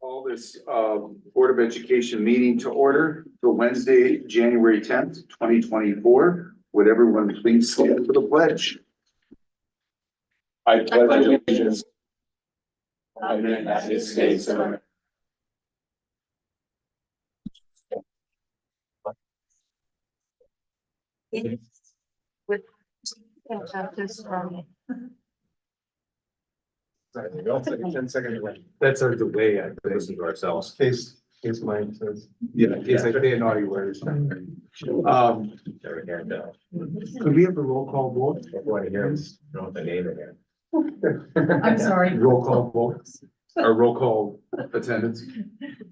Call this Board of Education meeting to order for Wednesday, January 10th, 2024. Would everyone please stand for the pledge? I pledge allegiance to the United States of America. With justice from. I'll take a 10-second delay. That's our delay. I listen to ourselves. Case mine says. Yeah, in case I say naughty words. Never heard that. Could we have a roll call vote? Before I hear this, I don't want the name again. I'm sorry. Roll call vote, or roll call attendance.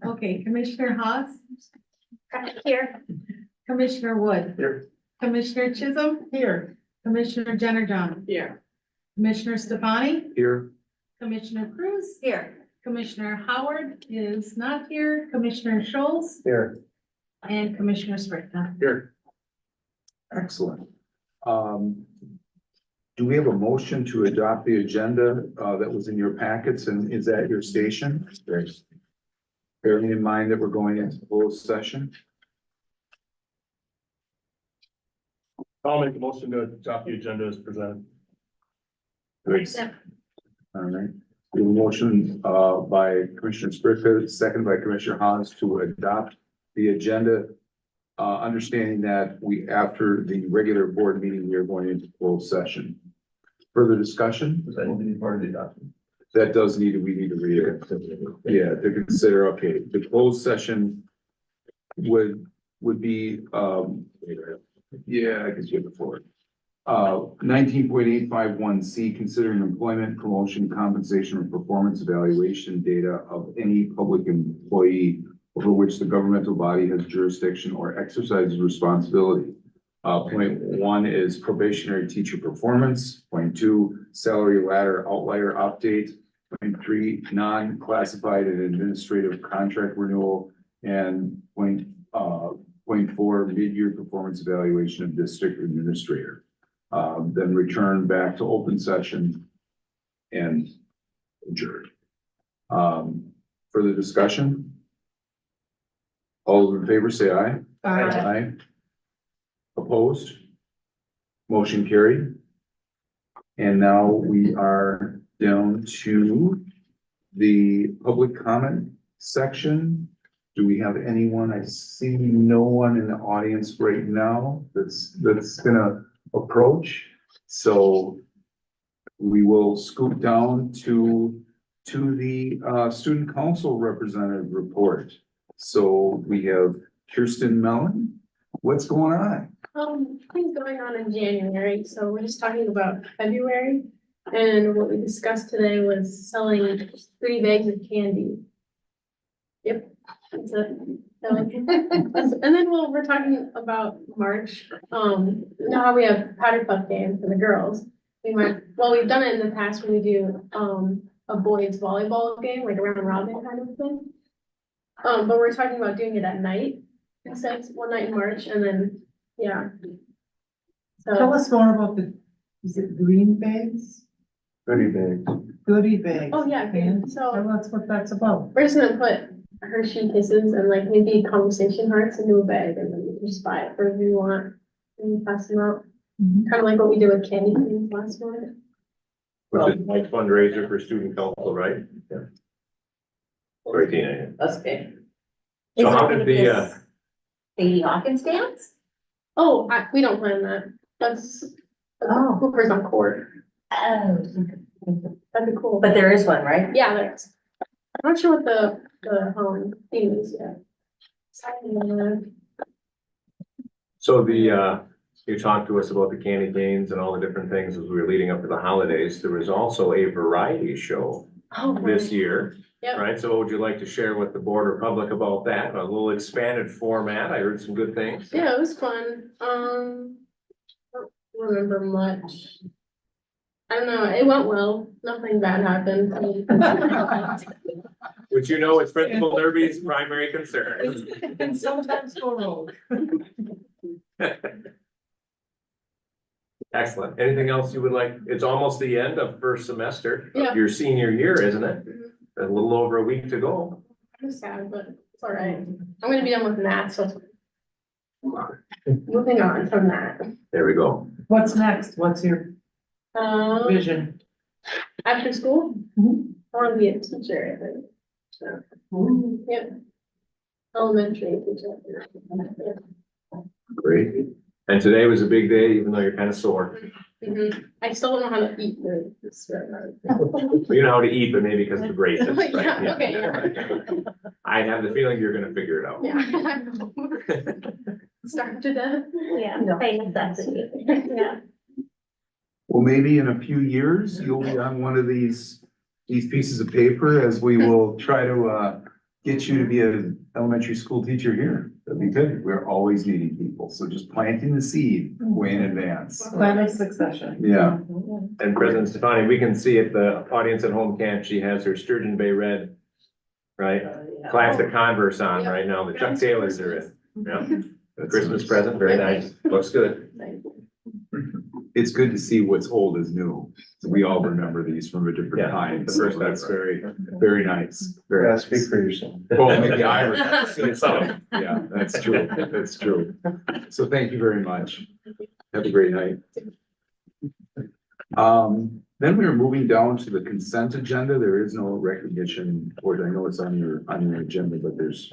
Okay, Commissioner Haas, Here. Commissioner Wood. Here. Commissioner Chisholm. Here. Commissioner Jenner John. Here. Commissioner Stefani, Here. Commissioner Cruz, Here. Commissioner Howard is not here, Commissioner Scholes, Here. and Commissioner Sprickner. Here. Excellent. Do we have a motion to adopt the agenda that was in your packets, and is that your station? Bearing in mind that we're going into closed session. I'll make a motion to adopt the agenda as presented. Great. All right. We have a motion by Commissioner Spricker, second by Commissioner Hans to adopt the agenda. Understanding that after the regular board meeting, we are going into closed session. Further discussion? Does that need to be part of the adoption? That does need to, we need to read it. Yeah, to consider, okay, the closed session would be, yeah, I guess you have the floor. 19.851C, considering employment, promotion, compensation, or performance evaluation data of any public employee over which the governmental body has jurisdiction or exercises responsibility. Point 1 is probationary teacher performance. Point 2, salary ladder outlier update. Point 3, non-classified and administrative contract renewal. And point 4, mid-year performance evaluation of district administrator. Then return back to open session and adjourn. Further discussion? All in favor, say aye. Aye. Opposed? Motion carried. And now we are down to the public comment section. Do we have anyone? I see no one in the audience right now that's gonna approach. So we will scoot down to the student council representative report. So we have Kirsten Mellon. What's going on? Things going on in January, so we're just talking about February. And what we discussed today was selling 3 bags of candy. Yep, that's it. So, and then we're talking about March. You know how we have powder puff game for the girls. We've done it in the past when we do a boys volleyball game, like a round robin kind of thing. But we're talking about doing it at night instead, one night in March, and then, yeah. Tell So, us more about is it green bags? Goodie bag. Goodie bags. oh yeah, And so tell us what that's about. we're just gonna put Hershey Kisses and like maybe conversation hearts into a bag, and then you can just buy it for who you want and pass them out. Mhm. Kind of like what we did with candy canes last month. Which is like fundraiser for student council, right? Yeah. Sorry, Tina. That's big. So how did the, Lady Hawkins dance? Oh, we don't plan that. That's Cooper's on court. Oh. That'd be cool. But there is one, right? Yeah, there's. I'm not sure what the theme is yet. so you talked to us about the candy canes and all the different things as we were leading up to the holidays. There was also a variety show Oh, this year, Yep. right? So what would you like to share with the board or public about that? A little expanded format. I heard some good things. Yeah, it was fun. Don't remember much. I don't know. It went well. Nothing bad happened. Which you know is Principal Derby's primary concern. And sometimes go rogue. Excellent. Anything else you would like? It's almost the end of first semester Yeah. of your senior year, isn't it? Mhm. A little over a week to go. I'm sad, but it's all right. I'm gonna be done with math, so. Moving on from that. There we go. What's next? What's your vision? After school, Mhm. I wanna be a teacher, I think. So, yep. Elementary teacher. Great. And today was a big day, even though you're kind of sore. Mhm. I still don't know how to eat this. You know how to eat, but maybe because of the braces, right? Yeah, okay, I have the feeling you're gonna figure it out. Yeah. Starved to death. Yeah, by necessity. Yeah. Well, maybe in a few years, you'll be on one of these pieces of paper as we will try to, get you to be an elementary school teacher here. That'd be good. We're always needing people. So just planting the seed way in advance. Plan of succession. Yeah. And President Stefani, we can see if the audience at home can't, she has her Sturgeon Bay Red, right? Classic Converse on right now. The Chuck Taylors are in. Yeah. The Christmas present, very nice. Looks good. It's good to see what's old is new. We all remember these from a different Yeah, time. the So first that's time. very nice. Very nice. Speak for yourself. Well, maybe I was. Some. Yeah, that's true. That's true. So thank you very much. Have a great night. Then we are moving down to the consent agenda. There is no recognition board. I know it's on your agenda, but there's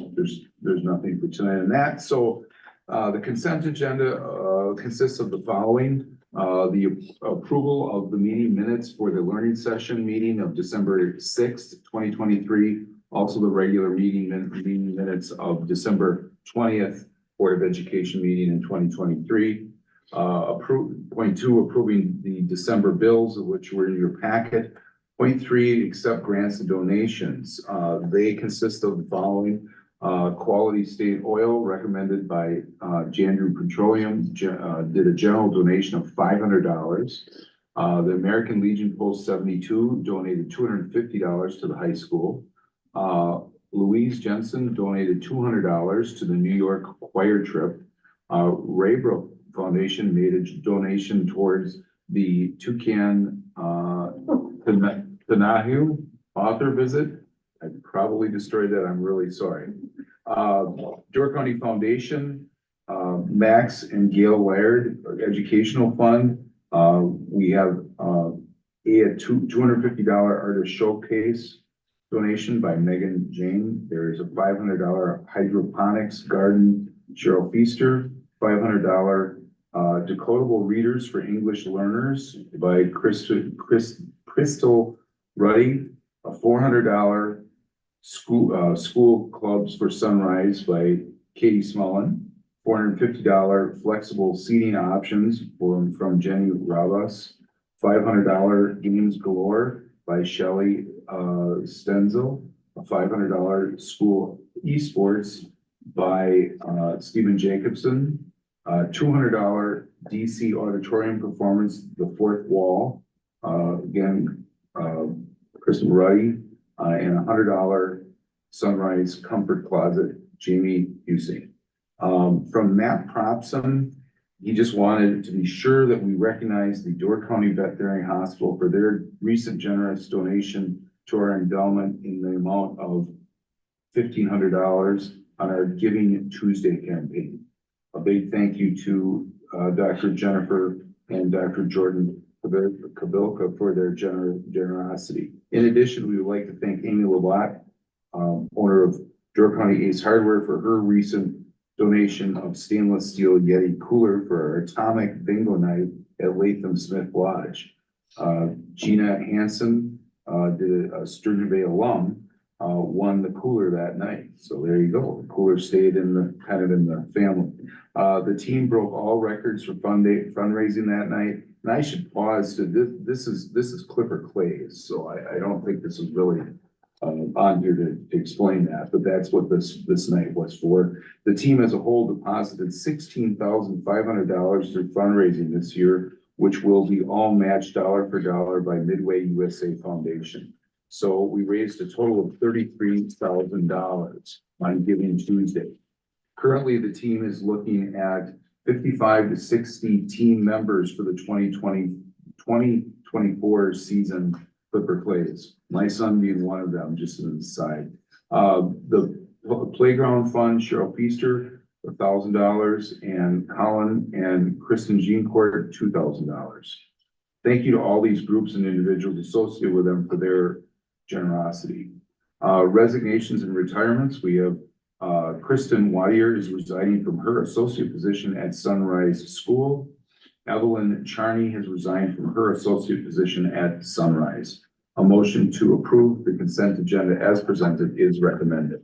nothing for tonight in that. So the consent agenda consists of the following. The approval of the meeting minutes for the learning session meeting of December sixth, 2023. Also the regular meeting minutes of December 20th, Board of Education meeting in 2023. Point two, approving the December bills, which were in your packet. Point three, accept grants and donations. They consist of the following. Quality State Oil, recommended by Jandrew Petroleum, did a general donation of $500. The American Legion Post 72 donated $250 to the high school. Louise Jensen donated $200 to the New York choir trip. Raybrook Foundation made a donation towards the Toucan Tanahu author visit. I probably destroyed that. I'm really sorry. Door County Foundation, Max and Gail Laird Educational Fund. We have a $250 artist showcase donation by Megan Jane. There is a $500 hydroponics garden, Cheryl Feaster. $500 decodable readers for English learners by Crystal Ruddy. A $400 school clubs for Sunrise by Katie Smullen. $450 flexible seating options from Jenny Rabas. $500 games galore by Shelley Stenzel. A $500 school esports by Stephen Jacobson. $200 DC auditorium performance, The Fourth Wall. Again, Kristen Ruddy. And $100 Sunrise Comfort Closet, Jamie Busey. From Matt Propson, he just wanted to be sure that we recognize the Door County Veterinary Hospital for their recent generous donation to our endowment in the amount of $1,500 on our Giving Tuesday campaign. A big thank you to Dr. Jennifer and Dr. Jordan Kabilka for their generosity. In addition, we would like to thank Amy Labat, owner of Door County Ace Hardware, for her recent donation of stainless steel Yeti cooler for our atomic bingo night at Latham Smith Lodge. Gina Hansen, a Sturgeon Bay alum, won the cooler that night. So there you go. The cooler stayed in the family. The team broke all records for fundraising that night. And I should pause to this is Clipper Clays. So I don't think this is really on here to explain that, but that's what this night was for. The team as a whole deposited $16,500 through fundraising this year, which will be all matched dollar for dollar by Midway USA Foundation. So we raised a total of $33,000 on Giving Tuesday. Currently, the team is looking at 55 to 60 team members for the 2024 season Clipper Clays. My son being one of them, just as an aside. The playground fund, Cheryl Feaster, $1,000, and Colin and Kristen Jeancourt, $2,000. Thank you to all these groups and individuals associated with them for their generosity. Resignations and retirements, we have Kristen Wadier is resigning from her associate position at Sunrise School. Evelyn Charney has resigned from her associate position at Sunrise. A motion to approve the consent agenda as presented is recommended.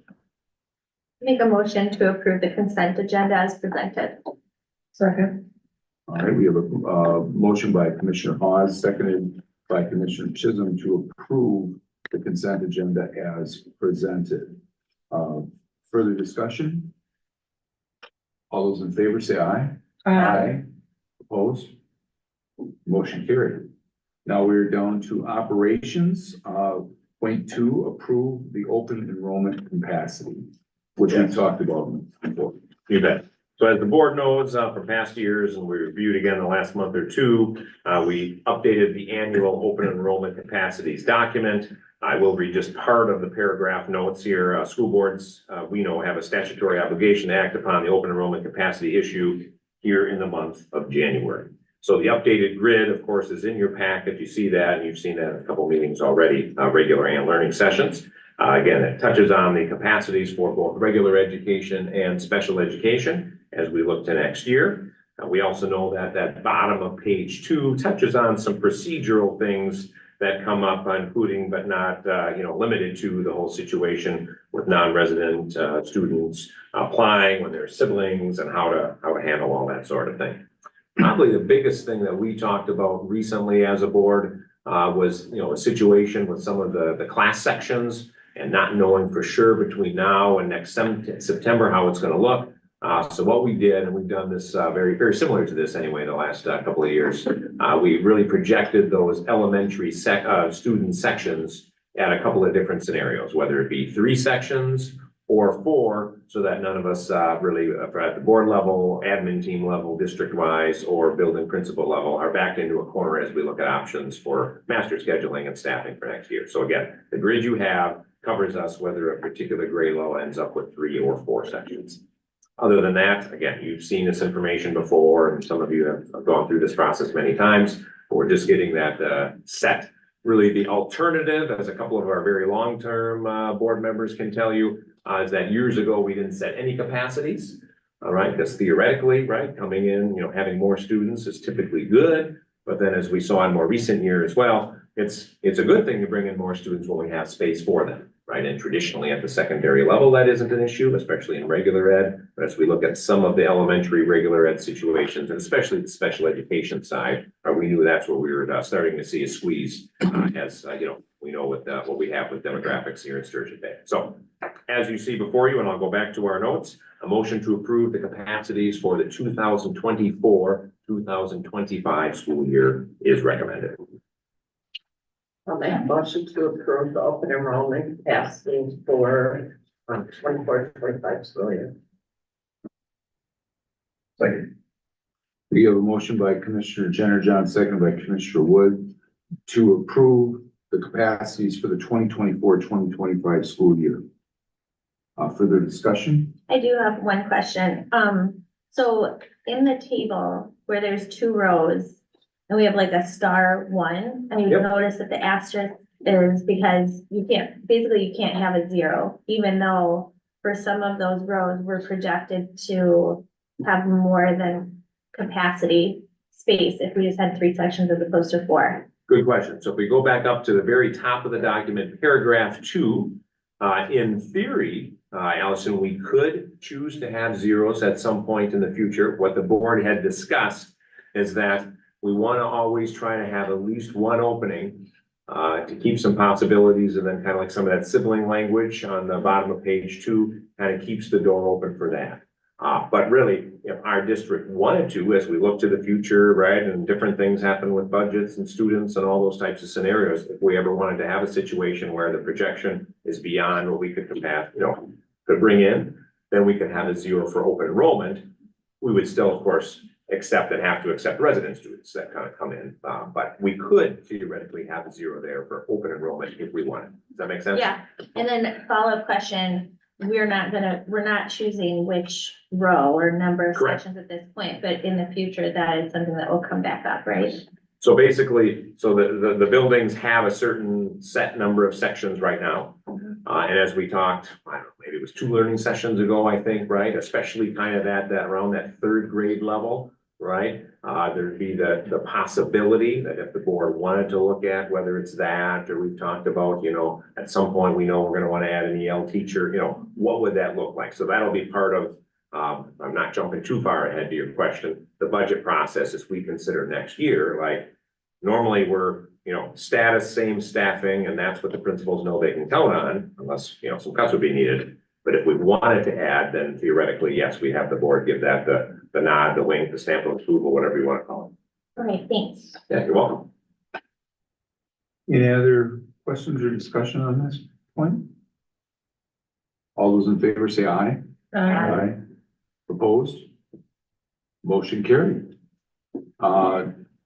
Make a motion to approve the consent agenda as presented. Second. All right, we have a motion by Commissioner Hawes, seconded by Commissioner Chisholm to approve the consent agenda as presented. Further discussion? All those in favor say aye. Opposed? Motion carried. Now we're down to operations. Point 2, approve the open enrollment capacity, which we talked about before. You bet. So as the board knows, from past years, and we reviewed again the last month or two, we updated the annual open enrollment capacities document. I will read just part of the paragraph notes here. School boards, we know, have a statutory obligation to act upon the open enrollment capacity issue here in the month of January. So the updated grid, of course, is in your packet. You see that, and you've seen that in a couple meetings already, regular and learning sessions. Again, it touches on the capacities for both regular education and special education as we look to next year. We also know that that bottom of page 2 touches on some procedural things that come up, including but not limited to the whole situation with non-resident students applying when they're siblings and how to handle all that sort of thing. Probably the biggest thing that we talked about recently as a board was a situation with some of the class sections and not knowing for sure between now and next September how it's going to look. So what we did, and we've done this very, very similar to this anyway, the last couple of years, we really projected those elementary student sections at a couple of different scenarios, whether it be 3 sections or 4, so that none of us really at the board level, admin team level, district-wise, or building principal level are backed into a corner as we look at options for master scheduling and staffing for next year. So again, the grid you have covers us whether a particular grade level ends up with 3 or 4 sections. Other than that, again, you've seen this information before, and some of you have gone through this process many times, but we're just getting that set. Really, the alternative, as a couple of our very long-term board members can tell you, is that years ago, we didn't set any capacities, all right? Because theoretically, right, coming in, having more students is typically good, but then as we saw in more recent years as well, it's a good thing to bring in more students when we have space for them. Right, and traditionally at the secondary level, that isn't an issue, especially in regular ed. But as we look at some of the elementary regular ed situations, and especially the special education side, we knew that's where we were starting to see a squeeze, as we know with what we have with demographics here in Sturgeon Bay. So as you see before you, and I'll go back to our notes, a motion to approve the capacities for the 2024-2025 school year is recommended. I'll make a motion to approve the open enrollment capacity for 24-25 school year. Second. We have a motion by Commissioner Jenner-John, seconded by Commissioner Wood, to approve the capacities for the 2024-2025 school year. Further discussion? I do have one question. So in the table where there's 2 rows and we have like a star 1, and you notice that the asterisk is because you can't have a 0, even though for some of those rows we're projected to have more than capacity space if we just had 3 sections as opposed to 4. Good question. So if we go back up to the very top of the document, paragraph 2, in theory, Allison, we could choose to have zeros at some point in the future. What the board had discussed is that we want to always try to have at least 1 opening to keep some possibilities, and then kind of like some of that sibling language on the bottom of page 2 kind of keeps the door open for that. But really, if our district wanted to, as we look to the future, right, and different things happen with budgets and students and all those types of scenarios, if we ever wanted to have a situation where the projection is beyond what we could bring in, then we could have a 0 for open enrollment. we would still, of course, accept and have to accept resident students that kind of come in. But we could theoretically have a zero there for open enrollment if we wanted. Does that make sense? Yeah, and then follow-up question, we're not choosing which row or number of Correct. sections at this point, but in the future, that is something that will come back up, right? So basically, so the buildings have a certain set number of sections right now. And as we talked, I don't know, maybe it was 2 learning sessions ago, I think, right? Especially kind of at that, around that 3rd grade level, right? There'd be the possibility that if the board wanted to look at whether it's that, or we've talked about, you know, at some point, we know we're gonna wanna add an EL teacher, you know, what would that look like? So that'll be part of, I'm not jumping too far ahead to your question, the budget process as we consider next year, like, normally we're, you know, status, same staffing, and that's what the principals know they can count on, unless, you know, some cuts would be needed. But if we wanted to add, then theoretically, yes, we have the board give that the nod, the wink, the stamp of approval, whatever you want to call All right, thanks. it. Yeah, you're welcome. Any other questions or discussion on this point? All those in favor say aye. Aye. Opposed? Motion carried.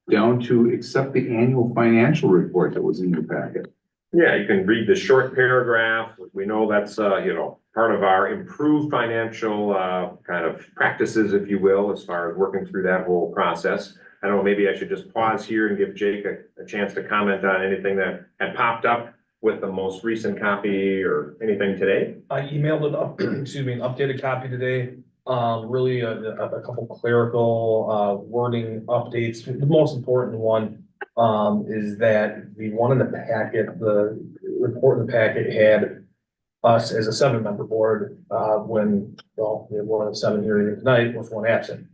Down to accept the annual financial report that was in your packet. Yeah, you can read the short paragraph. We know that's, you know, part of our improved financial, kind of practices, if you will, as far as working through that whole process. I don't know, maybe I should just pause here and give Jake a chance to comment on anything that had popped up with the most recent copy or anything today. I emailed it up, excuse me, an updated copy today. Really a couple clerical, wording updates. The most important one, is that the one in the packet, the report in the packet had us as a 7-member board, when, well, we have one of the 7 here tonight with 1 absent.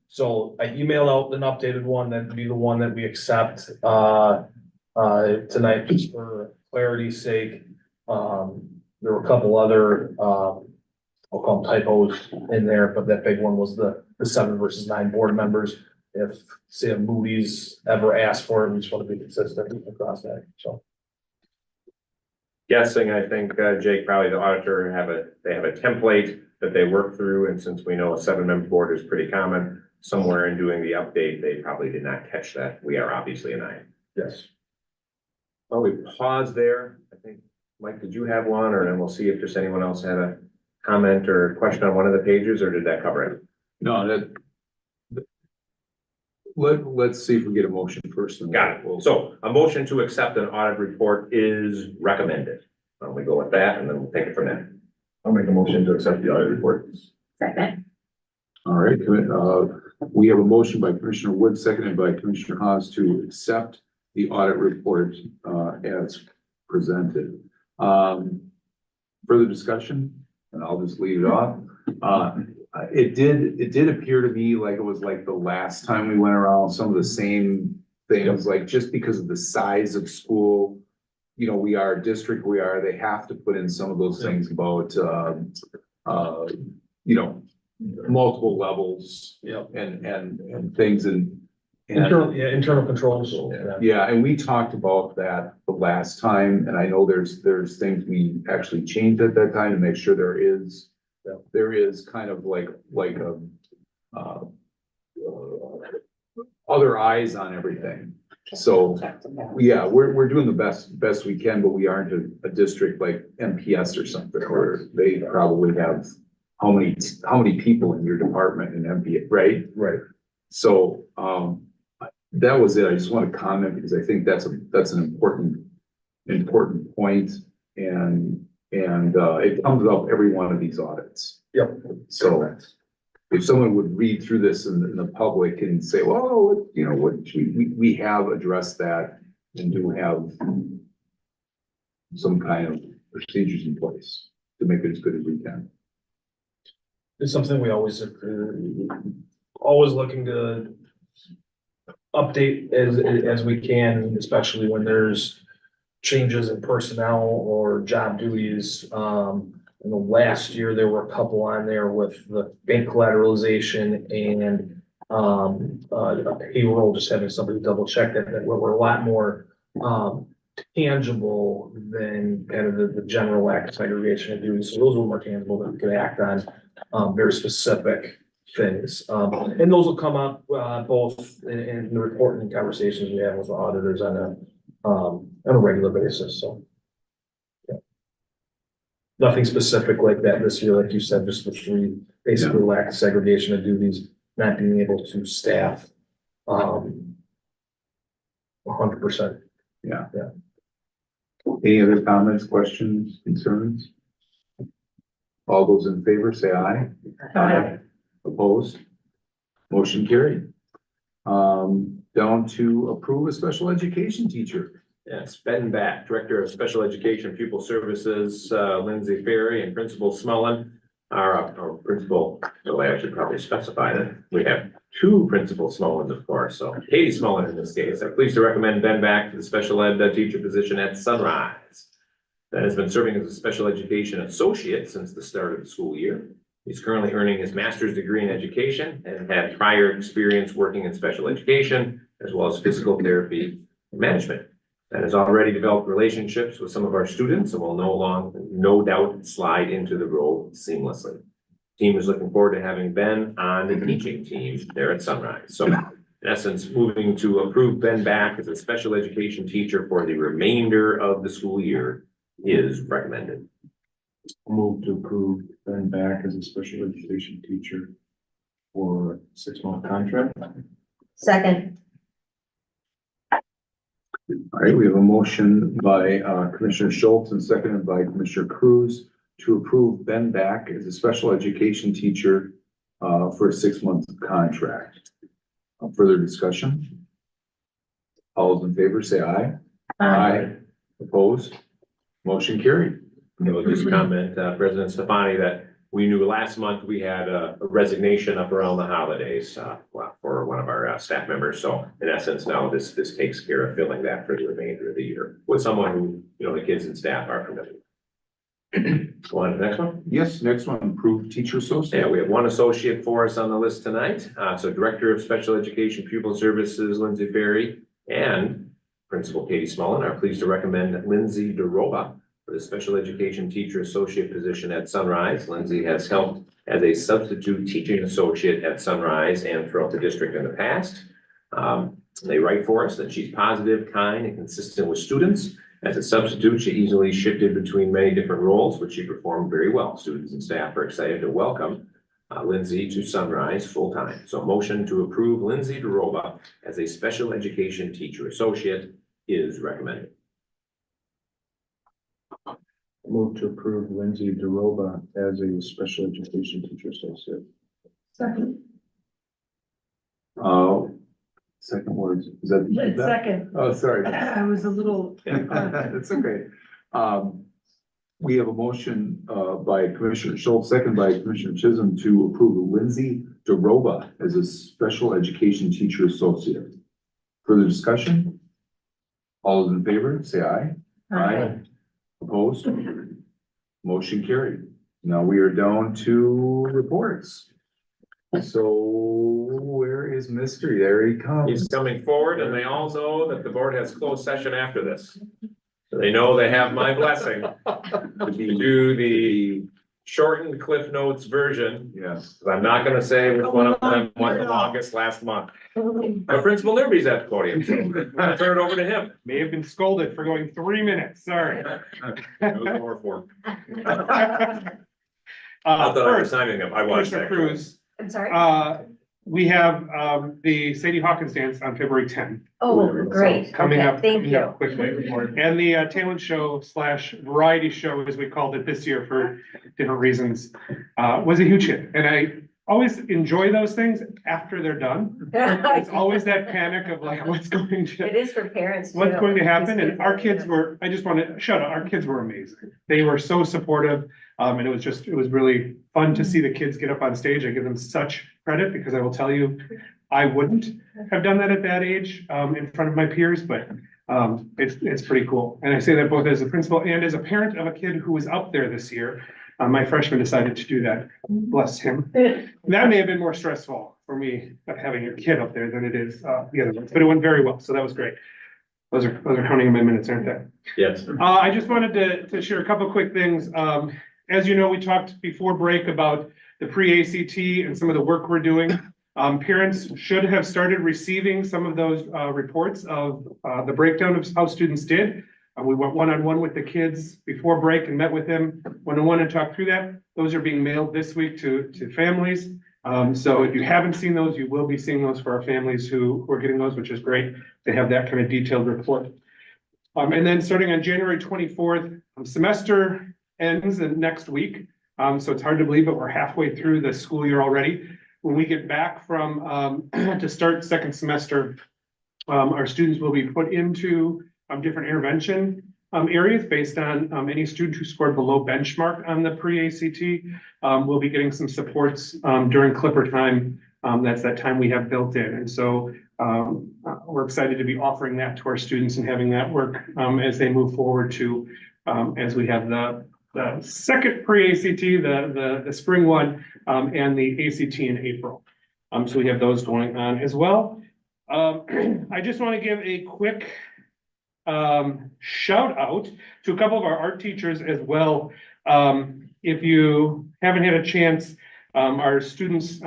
So I emailed out an updated one, that'd be the one that we accept, tonight, just for clarity's sake. There were a couple other, I'll call them typos in there, but that big one was the 7 versus 9 board members. If, say, Moody's ever asked for it, we just want to be consistent across that, so. Guessing, I think, Jake, probably the auditor they have a template that they work through, and since we know a 7-member board is pretty common, somewhere in doing the update, they probably did not catch that. We are obviously a 9. Yes. Well, we pause there. I think, Mike, did you have one, or then we'll see if there's anyone else had a comment or question on one of the pages, or did that cover it? No, let's see if we get a motion first. and Got we'll- it. So a motion to accept an audit report is recommended. We go with that and then we'll take it from there. I'll make a motion to accept the audit report. Second. All right, we have a motion by Commissioner Wood, seconded by Commissioner Haas to accept the audit report, as presented. Further discussion, and I'll just lead it off. It did appear to me like it was like the last time we went around, some of the same things, like just because of the size of school, you know, we are a district, they have to put in some of those things about, you know, multiple levels. Yep. And things and. Internal controls. Yeah, and we talked about that the last time, and I know there's things we actually changed at that time to make sure there is kind of like other eyes on everything. So, yeah, we're doing the best we can, but we aren't a district like MPS or something, where they probably have how many people in your department in MPS, right? Right. So, that was it. I just want to comment because I think that's an important point, and it comes up every one of these audits. Yep. So if someone would read through this in the public and say, well, you know, what we have addressed that and do have some kind of procedures in place to make it as good as we can. It's something we always looking to update as we can, especially when there's changes in personnel or job duties. In the last year, there were a couple on there with the bank collateralization and a payroll, just having somebody double check that were a lot more tangible than kind of the general act segregation of duties. So those were more tangible that we could act on, very specific. things. And those will come up, both in the report and conversations we have with the auditors on a regular basis, so. Yeah. Nothing specific like that this year, like you said, just the three, basically lack of segregation of duties, not being able to staff, 100%. Yeah. Any other comments, questions, concerns? All those in favor, say aye. Aye. Opposed? Motion carried. Down to approve a special education teacher. Yes, Ben Back, Director of Special Education Pupil Services, Lindsay Ferry, and Principal Smullen. Our principal, so I should probably specify that we have two Principal Smullens, of course, so Katie Smullen in this case. I'm pleased to recommend Ben Back to the special ed teacher position at Sunrise. Ben has been serving as a special education associate since the start of the school year. He's currently earning his master's degree in education and had prior experience working in special education as well as physical therapy and management. And has already developed relationships with some of our students and will no doubt slide into the role seamlessly. Team is looking forward to having Ben on the teaching team there at Sunrise. So in essence, moving to approve Ben Back as a special education teacher for the remainder of the school year is recommended. Move to approve Ben Back as a special education teacher for 6-month contract. Second. All right, we have a motion by Commissioner Schultz and seconded by Commissioner Cruz to approve Ben Back as a special education teacher for a 6-month contract. Further discussion? All those in favor, say aye. Aye. Opposed? Motion carried. I will just comment, President Stefani, that we knew last month we had a resignation up around the holidays, for one of our staff members. So in essence, now this takes care of filling that for the remainder of the year with someone who, the kids and staff are familiar. Go on to the next one. Yes, next one, approved teacher associate. Yeah, we have one associate for us on the list tonight. So Director of Special Education Pupil Services, Lindsay Ferry, and Principal Katie Smullen are pleased to recommend Lindsay DeRoba for the Special Education Teacher Associate position at Sunrise. Lindsay has helped as a substitute teaching associate at Sunrise and throughout the district in the past. They write for us that she's positive, kind, and consistent with students. As a substitute, she easily shifted between many different roles, which she performed very well. Students and staff are excited to welcome Lindsay to Sunrise full-time. So motion to approve Lindsay DeRoba as a Special Education Teacher Associate is recommended. Move to approve Lindsay DeRoba as a special education teacher associate. Second. Second words, is that? Second. Oh, sorry. I was a little. It's okay. We have a motion by Commissioner Schultz, second by Commissioner Chisholm to approve Lindsay DeRoba as a special education teacher associate. Further discussion? All those in favor, say aye. Aye. Opposed? Motion carried. Now we are down to reports. So where is mystery? There he comes. He's coming forward, and they all know that the board has closed session after this. So they know they have my blessing to do the shortened Cliff Notes version. Yes. I'm not gonna say which one of them went the longest last month. But Principal Liberty's at the podium, so I'll turn it over to him. May have been scolded for going 3 minutes, sorry. It was more for. Not that I was First, signing them, I was. Commissioner Cruz, I'm sorry. we have, the Sadie Hawkins dance on February 10th. Oh, great. Coming Okay, up. thank coming you. up quickly. And the talent show / variety show, as we called it this year for different reasons, was a huge hit. And I always enjoy those things after they're done. It's always that panic of like, what's going to. It is for parents. What's too. going to happen? These And our kids are- were, I just want to shout out, our kids were amazing. They were so supportive. And it was really fun to see the kids get up on stage. I give them such credit because I will tell you, I wouldn't have done that at that age, in front of my peers, but, it's pretty cool. And I say that both as a principal and as a parent of a kid who was up there this year. My freshman decided to do that. Bless him. That may have been more stressful for me, having a kid up there than it is, the other ones, but it went very well. So that was great. Those are counting in my minutes, aren't they? Yes. I just wanted to share a couple quick things. As you know, we talked before break about the pre-ACT and some of the work we're doing. Parents should have started receiving some of those reports of the breakdown of how students did. We went one-on-one with the kids before break and met with them one-on-one and talked through that. Those are being mailed this week to families. So if you haven't seen those, you will be seeing those for our families who are getting those, which is great to have that kind of detailed report. And then starting on January 24th, semester ends next week. So it's hard to believe, but we're halfway through the school year already. When we get back from to start second semester, our students will be put into different intervention areas based on any student who scored below benchmark on the pre-ACT. We'll be getting some supports during Clipper time. That's that time we have built in. And so we're excited to be offering that to our students and having that work as they move forward to as we have the second pre-ACT, the spring one, and the ACT in April. So we have those going on as well. I just want to give a quick shout out to a couple of our art teachers as well. If you haven't had a chance, our students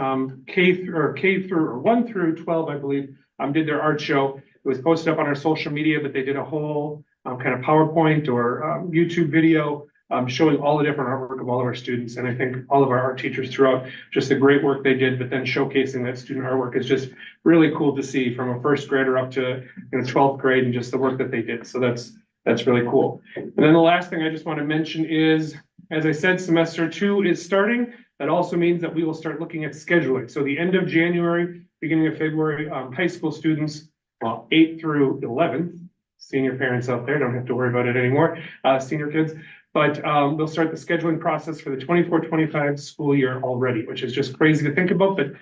K through 1 through 12, I believe, did their art show. It was posted up on our social media, but they did a whole kind of PowerPoint or YouTube video showing all the different artwork of all of our students. And I think all of our art teachers throughout, just the great work they did, but then showcasing that student artwork is just really cool to see from a first grader up to 12th grade and just the work that they did. So that's really cool. And then the last thing I just want to mention is, as I said, semester 2 is starting. That also means that we will start looking at scheduling. So the end of January, beginning of February, high school students, well, 8th through 11th, senior parents out there don't have to worry about it anymore, senior kids. But they'll start the scheduling process for the 24-25 school year already, which is just crazy to think about. But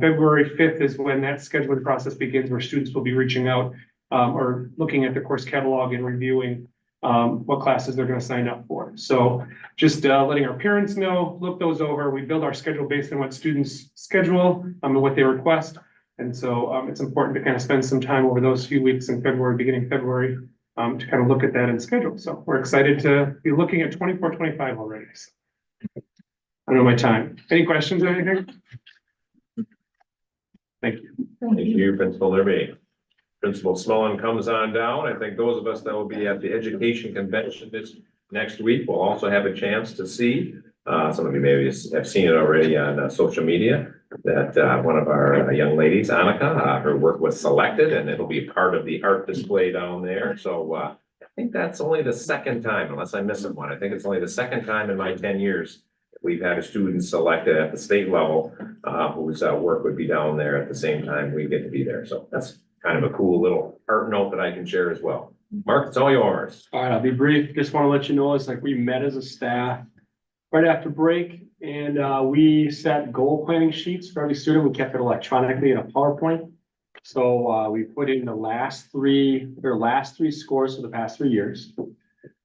February 5th is when that scheduling process begins, where students will be reaching out or looking at the course catalog and reviewing what classes they're going to sign up for. So just letting our parents know, look those over. We build our schedule based on what students schedule and what they request. And so it's important to kind of spend some time over those few weeks in February, beginning February, to kind of look at that and schedule. So we're excited to be looking at 24-25 already. So I know my time. Any questions or anything? Thank you. Thank you, Principal Derby. Principal Smullen comes on down. I think those of us that will be at the education convention this next week will also have a chance to see. Some of you maybe have seen it already on social media, that one of our young ladies, Annika, her work was selected and it'll be part of the art display down there. So I think that's only the second time, unless I'm missing one. I think it's only the second time in my 10 years we've had a student selected at the state level whose work would be down there at the same time we get to be there. So that's kind of a cool little art note that I can share as well. Mark, it's all yours. All right, I'll be brief. Just want to let you know, it's like we met as a staff right after break, and we set goal planning sheets for every student. We kept it electronically in a PowerPoint. So we put in their last three scores for the past 3 years.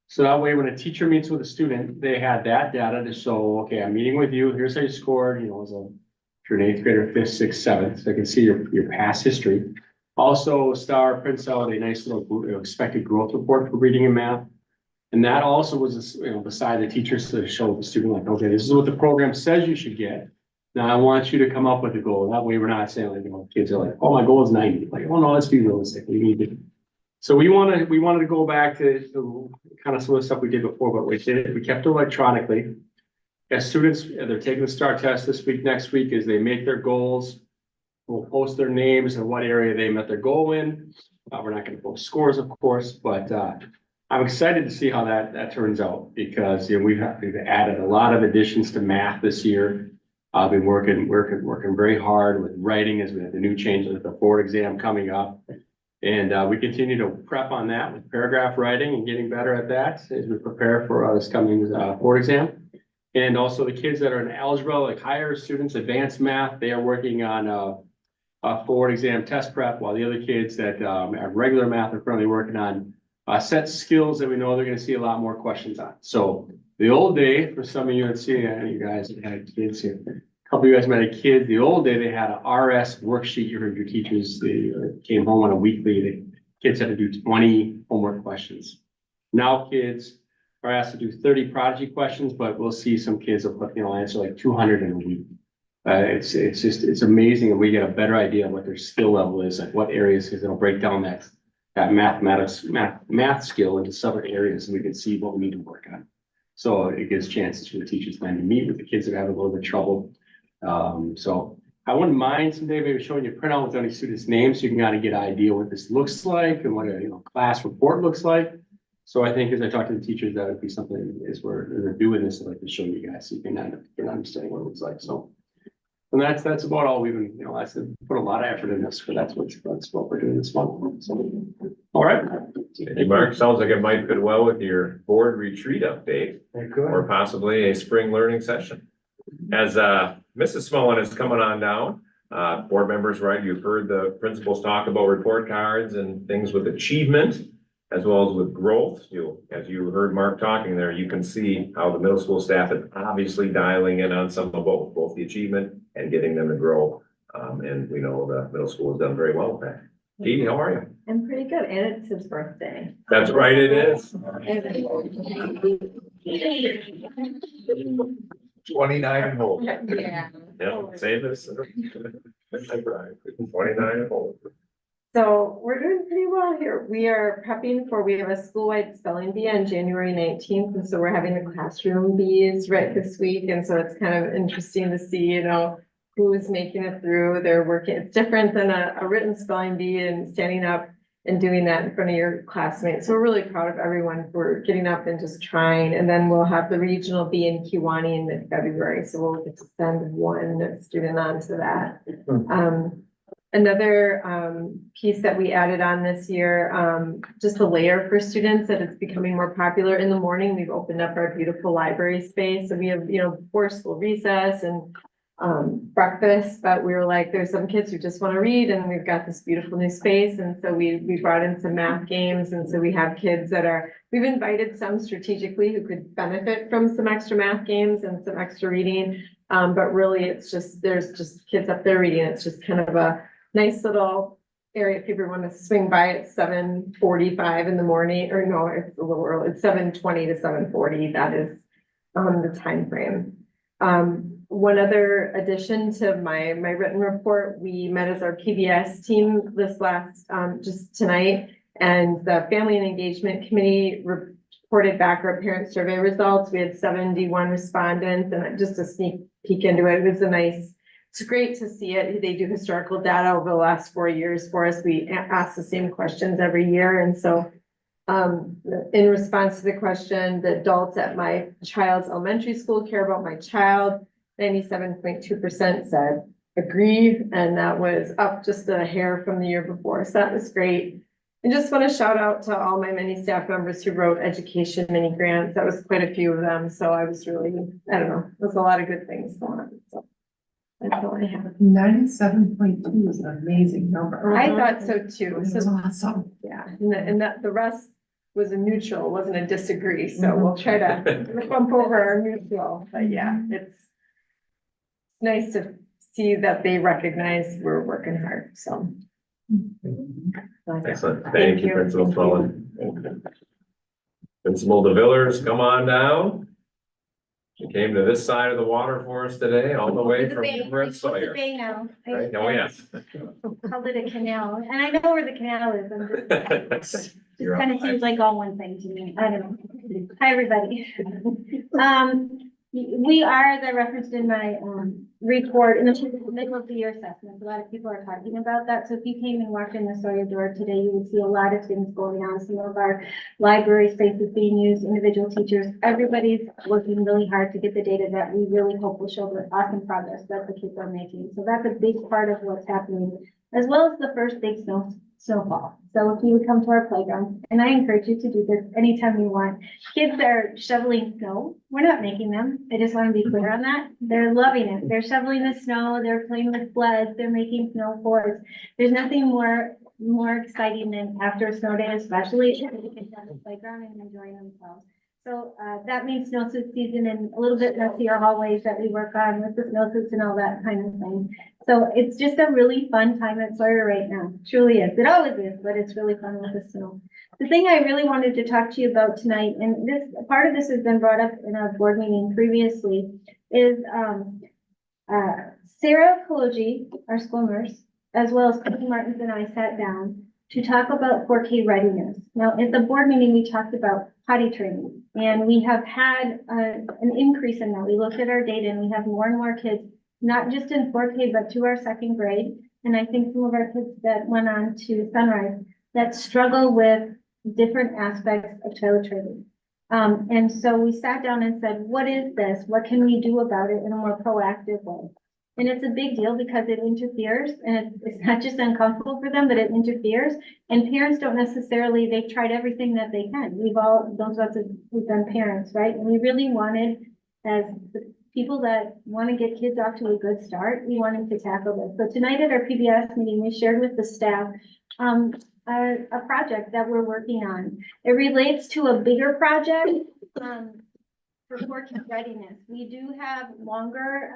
So that way, when a teacher meets with a student, they had that data to show, okay, I'm meeting with you. Here's how you scored, if you're an 8th grader, 5th, 6th, 7th, so I can see your past history. Also, Star prints out a nice little expected growth report for reading and math. And that also was, beside the teachers to show the student, like, okay, this is what the program says you should get. Now I want you to come up with a goal. That way we're not saying like, kids are like, oh, my goal is 90. Like, oh no, let's be realistic. We need to. So we wanted to go back to kind of some of the stuff we did before, but we kept it electronically. As students, they're taking the STAR test this week, next week, as they make their goals. We'll post their names and what area they met their goal in. We're not going to post scores, of course, but I'm excited to see how that turns out, because we've added a lot of additions to math this year. I've been working very hard with writing, as we have the new changes with the board exam coming up. And we continue to prep on that with paragraph writing and getting better at that as we prepare for this coming board exam. And also the kids that are in algebra, like higher students, advanced math, they are working on a board exam test prep, while the other kids that have regular math are currently working on set skills that we know they're going to see a lot more questions on. So the old day, for some of you that see, you guys that had kids here, a couple of you guys met a kid. The old day, they had a RS worksheet. You heard your teachers, they came home on a weekly. The kids had to do 20 homework questions. Now kids are asked to do 30 prodigy questions, but we'll see some kids will put, answer like 200 in a week. It's amazing, and we get a better idea of what their skill level is, like what areas, because it'll break down that math skill into separate areas, and we can see what we need to work on. So it gives chances for the teachers then to meet with the kids that have a little bit of trouble. So I wouldn't mind someday maybe showing you a printout with any students' names, so you can kind of get an idea what this looks like and what a class report looks like. So I think as I talk to the teachers, that would be something as we're doing this, I'd like to show you guys so you can get an understanding what it looks like. So, and that's about all we've been, I said, put a lot of effort in this, but that's what we're doing this month. So, all right. Hey, Mark, sounds like it might fit well with your board retreat update or possibly a spring learning session. As Mrs. Smolin is coming on down, board members, right, you've heard the principals talk about report cards and things with achievement as well as with growth. As you heard Mark talking there, you can see how the middle school staff is obviously dialing in on some of both the achievement and getting them to grow. And we know the middle school has done very well with that. Katie, how are you? I'm pretty good, and it's his birthday. That's right, it is. 29 and old. Yeah. Yeah, same as. 29 and old. So we're doing pretty well here. We are prepping we have a school-wide spelling bee on January 19th, and so we're having the classroom bees right this week, and so it's kind of interesting to see, who's making it through. They're working, it's different than a written spelling bee and standing up and doing that in front of your classmates. So we're really proud of everyone for getting up and just trying. And then we'll have the regional bee in Kewanee in mid-February, so we'll get to send one student on to that. Another piece that we added on this year, just a layer for students that it's becoming more popular. In the morning, we've opened up our beautiful library space. So we have, before school recess and breakfast, but we were like, there's some kids who just want to read, and we've got this beautiful new space. And so we brought in some math games. And so we have kids we've invited some strategically who could benefit from some extra math games and some extra reading. But really there's just kids up there reading. It's just kind of a nice little area if people want to swing by at 7:45 in the morning, or no, it's a little early. It's 7:20 to 7:40. That is the time frame. One other addition to my written report, we met as our PBS team this last, just tonight, and the Family and Engagement Committee reported back our parent survey results. We had 71 respondents, and just a sneak peek into it. It's great to see it. They do historical data over the last 4 years for us. We ask the same questions every year. And so in response to the question, the adults at my child's elementary school care about my child, 97.2% said agree. And that was up just a hair from the year before. So that was great. And just want to shout out to all my many staff members who wrote education mini grants. That was quite a few of them. So I was really, it was a lot of good things going on. So. That's all I have. 97.2 is an amazing number. I thought so too. It was awesome. Yeah, and the rest was a neutral, wasn't a disagree. So we'll try to bump over our neutral. But yeah, it's nice to see that they recognize we're working hard. So. Excellent. Thank you, Principal Smolin. Principal DeVillers, come on down. She came to this side of the water for us today, all the way from Brent Sawyer. Bay now. Right? Oh, yes. Called it a canal, and I know where the canal is. It kind of seems like all one thing to me. I don't know. Hi, everybody. We are, as I referenced in my report, in the middle of the year assessment. A lot of people are talking about that. So if you came and walked in the Sawyer door today, you would see a lot of things going on. Some of our library spaces being used, individual teachers. Everybody's working really hard to get the data that we really hope will show the awesome progress that the kids are making. So that's a big part of what's happening, as well as the first big snowfall. So if you would come to our playground, and I encourage you to do this anytime you want. Kids are shoveling snow. We're not making them. I just want to be clear on that. They're loving it. They're shoveling the snow. They're playing with sleds. They're making snow forts. There's nothing more exciting than after a snow day, especially if they get down the playground and enjoying themselves. So that means snowsuit season and a little bit messier hallways that we work on with the snowsuits and all that kind of thing. So it's just a really fun time at Sawyer right now. Truly is. It always is, but it's really fun with the snow. the thing I really wanted to talk to you about tonight, and this, part of this has been brought up in our board meeting previously, is, Sarah Kaloji, our school nurse, as well as Cody Martins and I sat down to talk about 4K readiness. Now, at the board meeting, we talked about potty training, and we have had an increase in that. We looked at our data, and we have more and more kids, not just in 4K, but to our second grade. And I think some of our kids that went on to Sunrise that struggle with different aspects of child training. And so we sat down and said, what is this? What can we do about it in a more proactive way? And it's a big deal because it interferes, and it's not just uncomfortable for them, but it interferes. And parents don't necessarily, they've tried everything that they can. We've all, those of us who've been parents, right? And we really wanted, as the people that want to get kids off to a good start, we wanted to tackle this. So tonight at our PBS meeting, we shared with the staff a project that we're working on. It relates to a bigger project for 4K readiness. We do have longer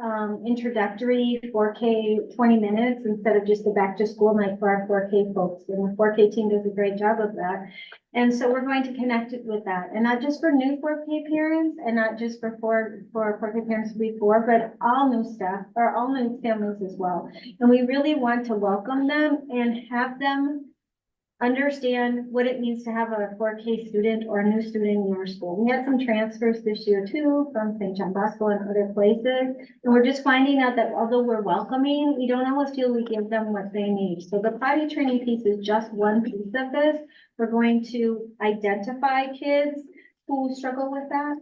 introductory 4K 20 minutes instead of just a back to school night for our 4K folks. And the 4K team does a great job of that. And so we're going to connect it with that. And not just for new 4K parents and not just for 4K parents before, but all new staff or all new families as well. And we really want to welcome them and have them understand what it means to have a 4K student or a new student in your school. We had some transfers this year too from St. John Bosco and other places. And we're just finding out that although we're welcoming, we don't always feel we give them what they need. So the potty training piece is just one piece of this. We're going to identify kids who struggle with that.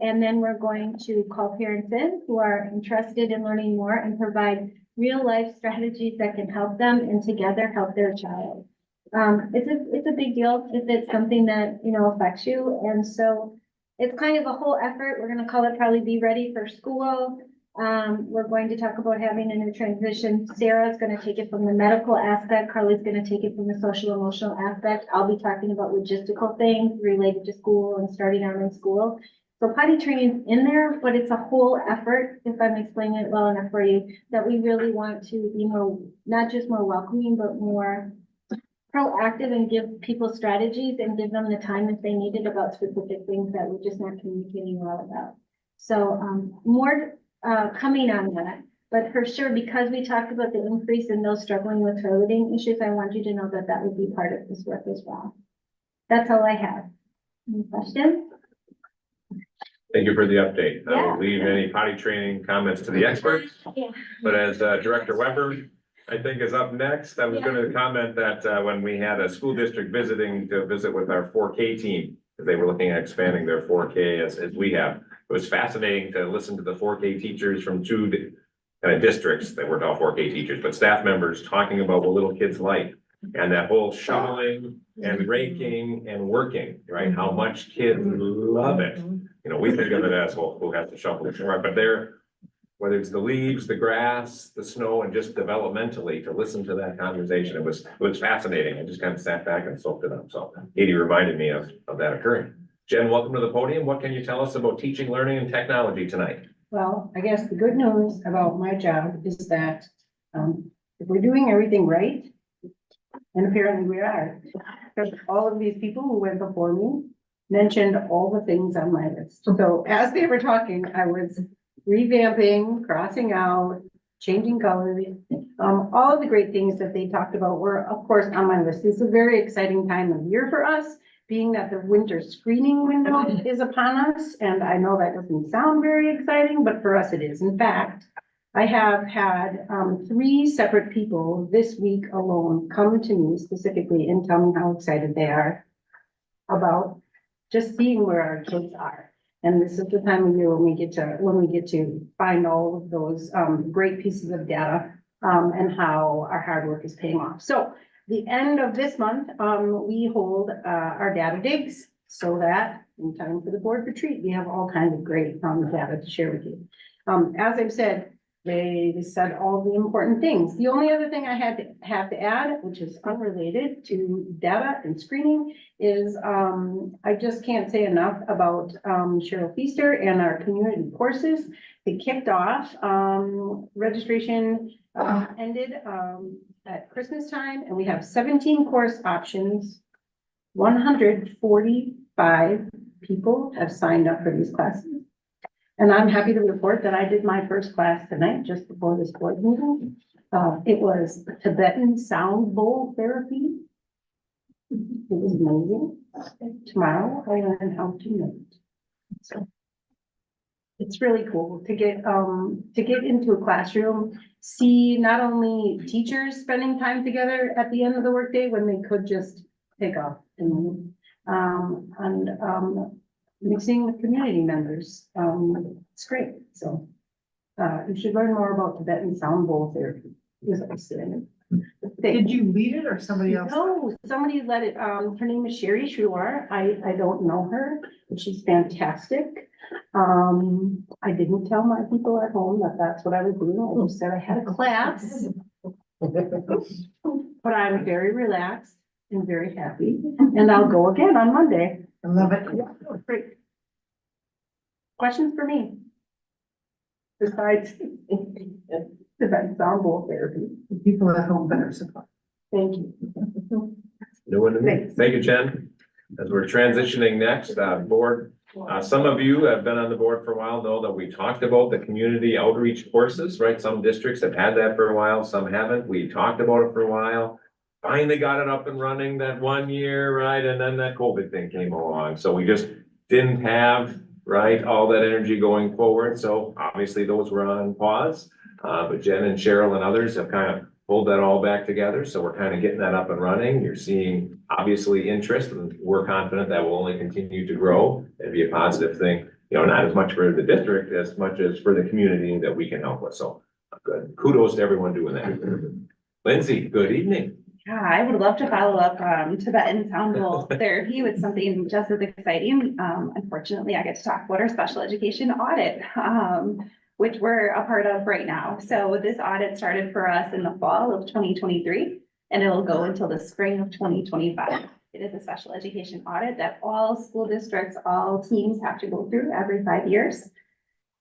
And then we're going to call parents in who are interested in learning more and provide real life strategies that can help them and together help their child. It's a big deal if it's something that, you know, affects you. And so it's kind of a whole effort. We're going to call it probably Be Ready for School. We're going to talk about having a new transition. Sarah's going to take it from the medical aspect. Carly's going to take it from the social emotional aspect. I'll be talking about logistical things related to school and starting out in school. So potty training is in there, but it's a whole effort, if I'm explaining it well enough for you, that we really want to be more, not just more welcoming, but more proactive and give people strategies and give them the time if they need it about specific things that we're just not communicating well about. So more coming on that, but for sure, because we talked about the increase in those struggling with toileting issues, I want you to know that that would be part of this work as well. That's all I have. Any questions? Thank you for the update. I Yeah. will leave any potty training comments to the experts. Yeah. But as Director Weber, I think, is up next, I was gonna comment that when we had a school district visiting to visit with our 4K team, they were looking at expanding their 4K as we have. It was fascinating to listen to the 4K teachers from two kind of districts. They weren't all 4K teachers, but staff members talking about what little kids like. And that whole shoveling and raking and working, right? How much kids love it. You know, we think of it as, well, who has to shovel it, right? But they're, whether it's the leaves, the grass, the snow, and just developmentally to listen to that conversation, it was fascinating. I just kind of sat back and soaked it up. So Katie reminded me of that occurring. Jen, welcome to the podium. What can you tell us about teaching, learning, and technology tonight? Well, I guess the good news about my job is that if we're doing everything right, and apparently we are, because all of these people who went before me mentioned all the things on my list. So as they were talking, I was revamping, crossing out, changing colors. All of the great things that they talked about were, of course, on my list. It's a very exciting time of year for us, being that the winter screening window is upon us. And I know that doesn't sound very exciting, but for us it is. In fact, I have had 3 separate people this week alone come to me specifically and tell me how excited they are about just seeing where our kids are. And this is the time of year when we get to find all of those great pieces of data and how our hard work is paying off. So the end of this month, we hold our data digs so that in time for the board retreat, we have all kinds of great data to share with you. As I've said, they said all the important things. The only other thing I have to add, which is unrelated to data and screening, is I just can't say enough about Cheryl Feaster and our community courses. They kicked off, registration ended at Christmas time, and we have 17 course options 145 people have signed up for these classes. And I'm happy to report that I did my first class tonight, just before this board meeting. It was Tibetan sound bowl therapy. It was amazing. Tomorrow I learn how to knit. So it's really cool to get into a classroom, see not only teachers spending time together at the end of the workday when they could just take off and mixing with community members. It's great. So you should learn more about Tibetan sound bowl therapy. Is what I'm saying. Did you lead it or somebody else? No, somebody led it. Her name is Sherry Shuar. I don't know her, but she's fantastic. I didn't tell my people at home that that's what I was doing. I just said I had a class. But I'm very relaxed and very happy, and I'll go again on Monday. I love it. Yeah, great. Questions for me? Besides the sound bowl therapy. The people at home better support. Thank you. No one to me. Thanks. Thank you, Jen. As we're transitioning next, board, some of you have been on the board for a while, know that we talked about the community outreach courses, right? Some districts have had that for a while, some haven't. We talked about it for a while. Finally got it up and running that 1 year, right? And then that COVID thing came along. So we just didn't have, right, all that energy going forward. So obviously those were on pause. But Jen and Cheryl and others have kind of pulled that all back together. So we're kind of getting that up and running. You're seeing obviously interest, and we're confident that will only continue to grow. It'd be a positive thing, you know, not as much for the district as much as for the community that we can help with. So good. Kudos to everyone doing that. Lindsay, good evening. Yeah, I would love to follow up Tibetan sound bowl therapy with something just as exciting. Unfortunately, I get to talk about our special education audit, which we're a part of right now. So this audit started for us in the fall of 2023, and it'll go until the spring of 2025. It is a special education audit that all school districts, all teams have to go through every 5 years.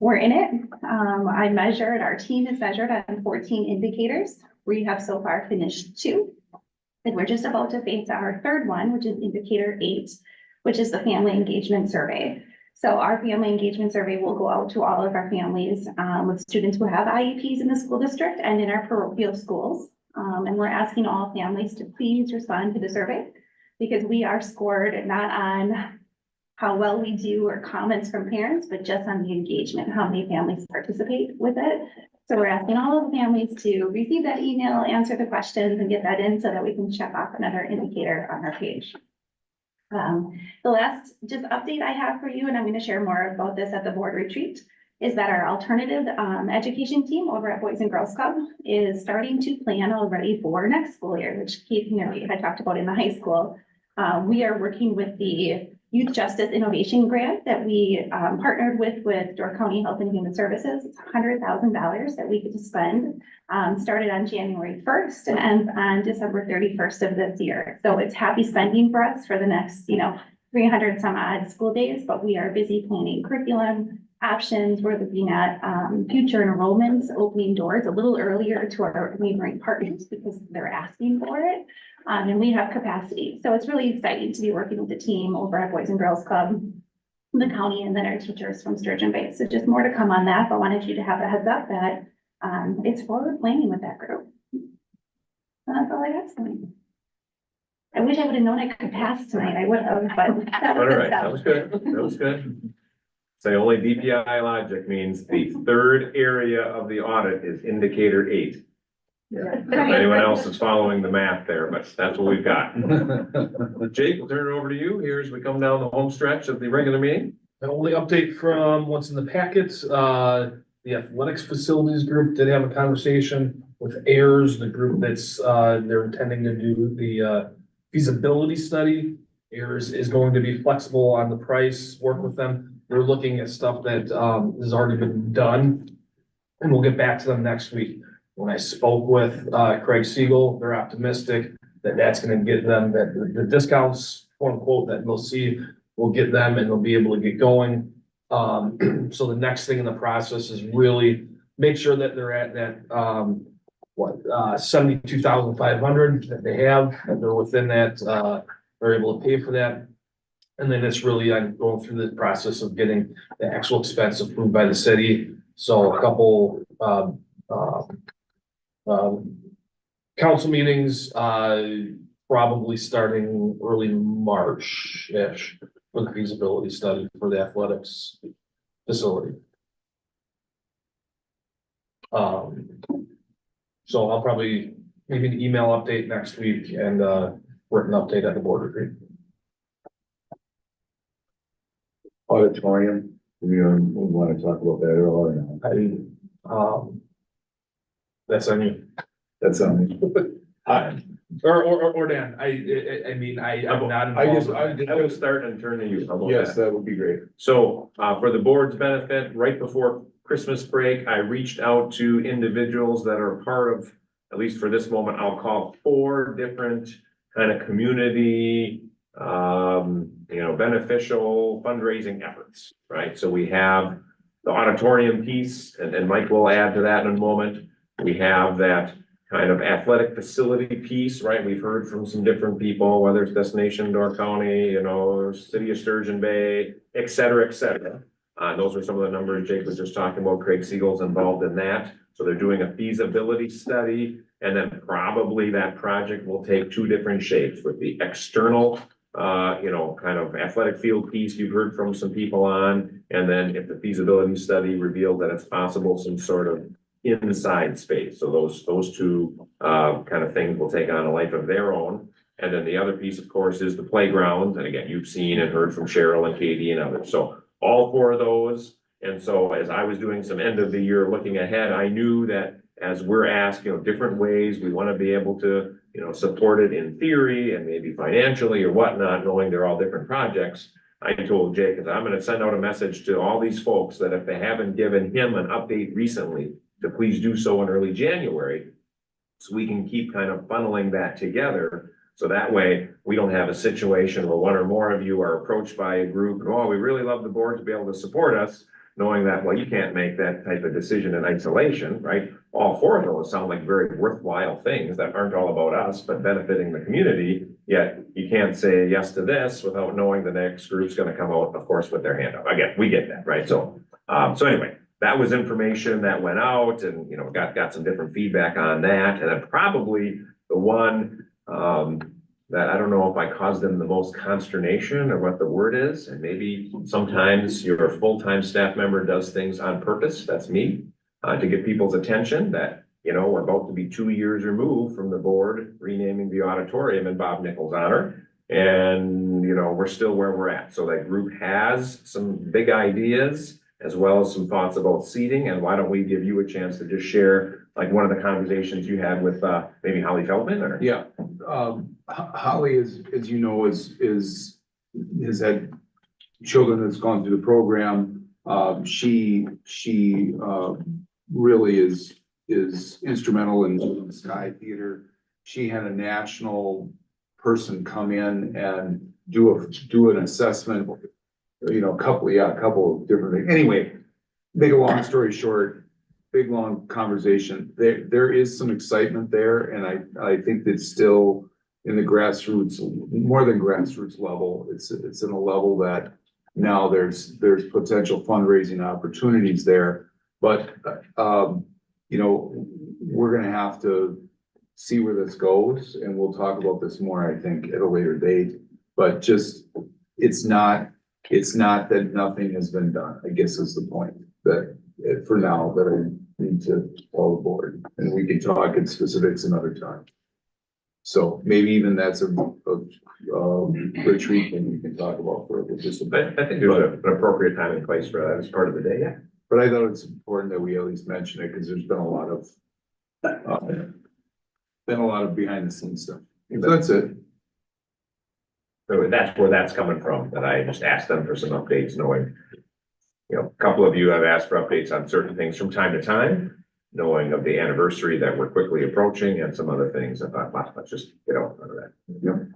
We're in it. Our team is measured on 14 indicators. We have so far finished 2. And we're just about to face our 3rd one, which is indicator 8, which is the family engagement survey. So our family engagement survey will go out to all of our families with students who have IEPs in the school district and in our parochial schools. And we're asking all families to please respond to the survey, because we are scored not on how well we do or comments from parents, but just on the engagement, how many families participate with it. So we're asking all of the families to receive that email, answer the questions, and get that in so that we can check off another indicator on our page. The last just update I have for you, and I'm going to share more about this at the board retreat, is that our alternative education team over at Boys and Girls Club is starting to plan already for next school year, which Keith had talked about in the high school. We are working with the Youth Justice Innovation Grant that we partnered with Door County Health and Human Services. It's $100,000 that we get to spend. Started on January 1st and ends on December 31st of this year. So it's happy spending for us for the next, 300 some odd school days, but we are busy planning curriculum options. We're looking at future enrollments, opening doors a little earlier to our neighboring partners because they're asking for it. And we have capacity. So it's really exciting to be working with the team over at Boys and Girls Club, the county, and then our teachers from Sturgeon Bay. So just more to come on that, but wanted you to have a heads up that it's forward planning with that group. And that's all I got tonight. I wish I would have known I could pass tonight. I would have, but that All was good right, that stuff. was good. That was good. Say only DPI logic means the 3rd area of the audit is indicator 8. If anyone else is following the math there, but that's what we've got. Jake, we'll turn it over to you here as we come down the home stretch of the regular meeting. The only update from what's in the packets, the athletics facilities group did have a conversation with AIRS, the group that's, they're intending to do the feasibility study. AIRS is going to be flexible on the price, work with them. They're looking at stuff that has already been done, and we'll get back to them next week. When I spoke with Craig Siegel, they're optimistic that that's gonna get them, that the discounts, quote unquote, that they'll see will get them and they'll be able to get going. So the next thing in the process is really make sure that they're at that, 72,500 that they have, and they're within that are able to pay for that. And then it's really, I'm going through the process of getting the actual expense approved by the city. So a couple, council meetings, probably starting early March-ish for the feasibility study for the athletics facility. So I'll probably maybe an email update next week and written update at the board retreat. Auditorium, we want to talk about that at all or not? That's on you. That's on me. Or Dan, I mean, I'm not involved. I will start and turn to you. How about Yes, that? that would be great. So, for the board's benefit, right before Christmas break, I reached out to individuals that are part of, at least for this moment, I'll call 4 different kind of community, beneficial fundraising efforts, right? So we have the auditorium piece, and Mike will add to that in a moment. We have that kind of athletic facility piece, right? We've heard from some different people, whether it's Destination Door County, City of Sturgeon Bay, et cetera, et cetera. Those are some of the numbers Jake was just talking about. Craig Siegel's involved in that. So they're doing a feasibility study, and then probably that project will take 2 different shapes with the external, kind of athletic field piece you've heard from some people on. And then if the feasibility study revealed that it's possible, some sort of inside space. So those 2 kind of things will take on a life of their own. And then the other piece, of course, is the playground. And again, you've seen and heard from Cheryl and Katie and others. So all 4 of those. And so as I was doing some end of the year looking ahead, I knew that as we're asked, different ways, we want to be able to, support it in theory and maybe financially or whatnot, knowing they're all different projects. I told Jake that I'm going to send out a message to all these folks that if they haven't given him an update recently, to please do so in early January, so we can keep kind of funneling that together. So that way we don't have a situation where 1 or more of you are approached by a group and, oh, we really love the board to be able to support us, knowing that, well, you can't make that type of decision in isolation, right? All 4 of those sound like very worthwhile things that aren't all about us, but benefiting the community. Yet you can't say yes to this without knowing the next group's going to come out, of course, with their hand up. Again, we get that, right? So anyway, that was information that went out and, got some different feedback on that. And then probably the one, that I don't know if I caused them the most consternation or what the word is. And maybe sometimes your full-time staff member does things on purpose. That's me, to get people's attention that, we're about to be 2 years removed from the board renaming the auditorium in Bob Nichols' honor. And, we're still where we're at. So that group has some big ideas as well as some thoughts about seating. And why don't we give you a chance to just share like one of the conversations you had with, maybe Holly Feldman or? Yeah, Holly is, as you know, has had children that's gone through the program. She really is instrumental in Sky Theater. She had a national person come in and do an assessment, a couple of different things. Anyway, make a long story short, big, long conversation. There is some excitement there, and I think it's still in the grassroots, more than grassroots level. It's in a level that now there's potential fundraising opportunities there. But, we're gonna have to see where this goes, and we'll talk about this more, I think, at a later date. But just, it's not that nothing has been done, I guess is the point, that for now, that I need to tell the board, and we can talk in specifics another time. So maybe even that's a retreat thing we can talk about for just a bit. I think there's an appropriate time and place for that as part of the day, yeah. But I thought it's important that we at least mention it, because there's been a lot of behind the scenes stuff. So that's it. So that's where that's coming from, that I just asked them for some updates, knowing, a couple of you have asked for updates on certain things from time to time, knowing of the anniversary that we're quickly approaching and some other things. I thought, well, let's just get out of that. Yep.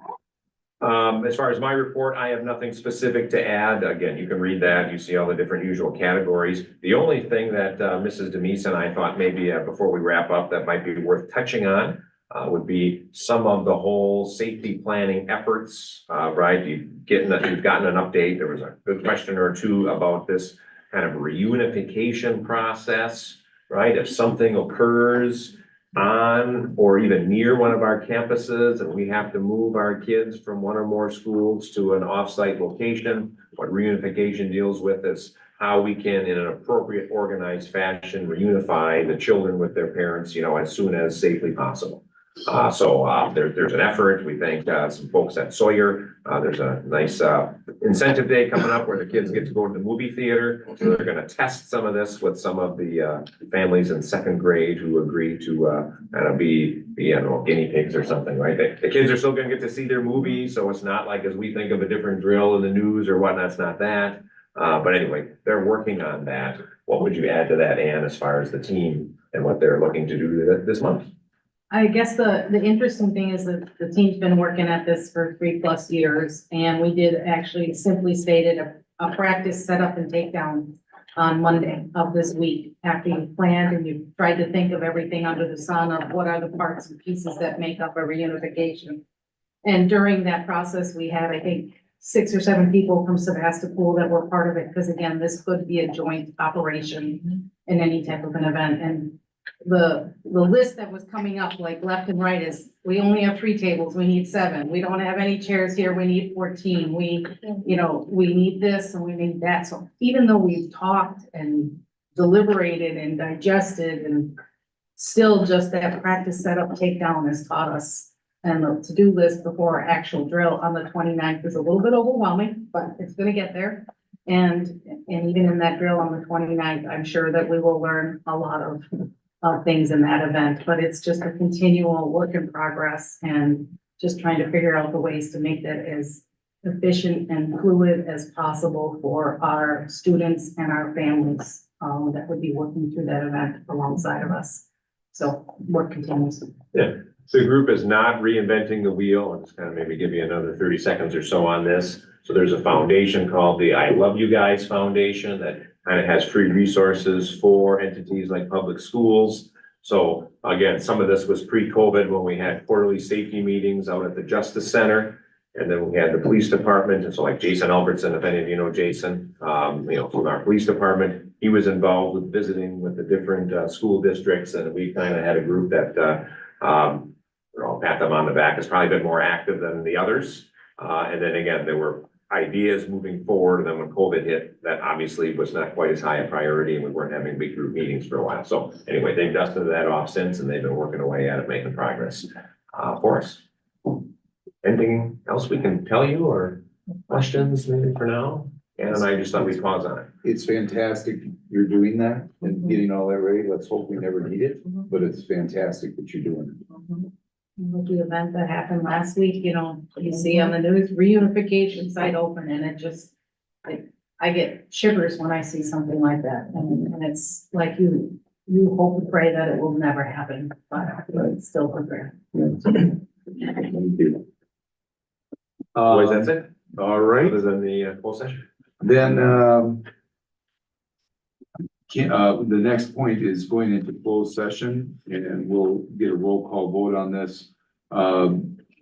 As far as my report, I have nothing specific to add. Again, you can read that. You see all the different usual categories. The only thing that Mrs. Demise and I thought maybe before we wrap up that might be worth touching on would be some of the whole safety planning efforts, right? You've gotten an update. There was a good question or two about this kind of reunification process, right? If something occurs on or even near one of our campuses and we have to move our kids from one or more schools to an off-site location, what reunification deals with is how we can, in an appropriate, organized fashion, reunify the children with their parents, as soon as safely possible. There's an effort. We thank some folks at Sawyer. There's a nice incentive day coming up where the kids get to go to the movie theater. So they're gonna test some of this with some of the families in second grade who agree to kind of be guinea pigs or something, right? The kids are still gonna get to see their movie, so it's not like as we think of a different drill in the news or whatnot, it's not that. But anyway, they're working on that. What would you add to that, Ann, as far as the team and what they're looking to do this month? I guess the interesting thing is that the team's been working at this for 3+ years, and we did actually simply stated a practice setup and takedown on Monday of this week, after you planned and you tried to think of everything under the sun of what are the parts and pieces that make up a reunification. And during that process, we had, I think, 6 or 7 people from Sebastopol that were part of it, because again, this could be a joint operation in any type of an event. And the list that was coming up like left and right is, we only have 3 tables, we need 7. We don't have any chairs here, we need 14. We need this and we need that. So even though we've talked and deliberated and digested, and still just that practice setup takedown has taught us. And the to-do list before our actual drill on the 29th is a little bit overwhelming, but it's gonna get there. And even in that drill on the 29th, I'm sure that we will learn a lot of things in that event, but it's just a continual work in progress and just trying to figure out the ways to make that as efficient and fluid as possible for our students and our families that would be working through that event alongside of us. So work continues. Yeah, the group is not reinventing the wheel. I'll just kind of maybe give you another 30 seconds or so on this. So there's a foundation called the I Love You Guys Foundation that kind of has free resources for entities like public schools. So again, some of this was pre-COVID when we had quarterly safety meetings out at the Justice Center. And then we had the police department. And so like Jason Albertson, if any of you know Jason, from our police department, he was involved with visiting with the different school districts. And we kind of had a group that, I'll pat them on the back, has probably been more active than the others. And then again, there were ideas moving forward. And then when COVID hit, that obviously was not quite as high a priority and we weren't having big group meetings for a while. So anyway, they've dusted that off since and they've been working away at it, making progress for us. Anything else we can tell you or questions maybe for now? Ann and I just thought we'd pause on it. It's fantastic you're doing that and getting all that ready. Let's hope we never need it, but it's fantastic that you're doing it. With the event that happened last week, you see on the news, reunification site open, and it just, I get shivers when I see something like that. And it's like you hope and pray that it will never happen, but it's still prepared. Thank you. Boys, that's it? All right. Other than the full session? Then, the next point is going into closed session and we'll get a roll call vote on this.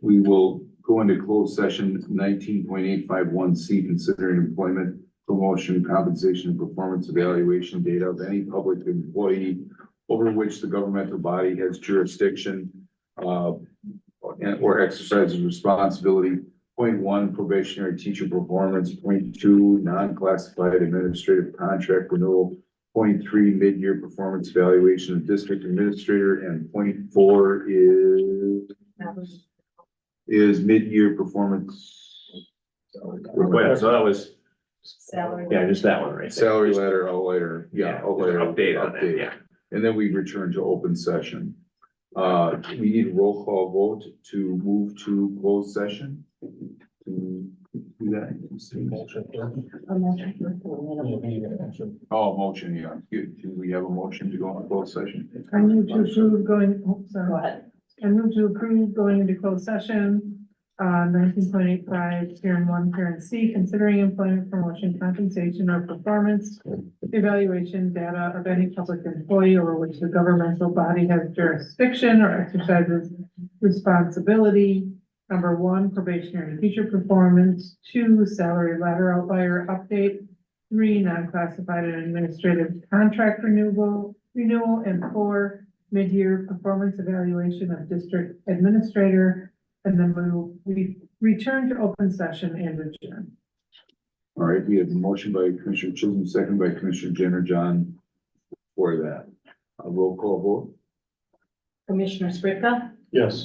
We will go into closed session 19.851C, considering employment, promotion, compensation, and performance evaluation data of any public employee over which the governmental body has jurisdiction or exercises responsibility. 0.1, probationary teacher performance. 0.2, non-classified administrative contract renewal. 0.3, mid-year performance evaluation of district administrator, and 0.4 is mid-year performance. Wait, so that was, Salary. yeah, just that one right there. Salary letter, Update on that, yeah. And then we return to open session. We need a roll call vote to move to closed session. Do that. Oh, motion, yeah. Do we have a motion to go on closed session? I move to approve going, go ahead. I move to approve going into closed session, 19.85, parent 1, parent C, considering employment, promotion, compensation, or performance evaluation data of any public employee over which the governmental body has jurisdiction or exercises responsibility. Number 1, probationary teacher performance. 2, salary ladder outlier update. 3, non-classified and administrative contract renewal, and 4, mid-year performance evaluation of district administrator. And then we return to open session and adjourn. All right, we have a motion by Commissioner Chisholm, second by Commissioner Jenner John for that. A roll call vote. Commissioner Spricka, Yes.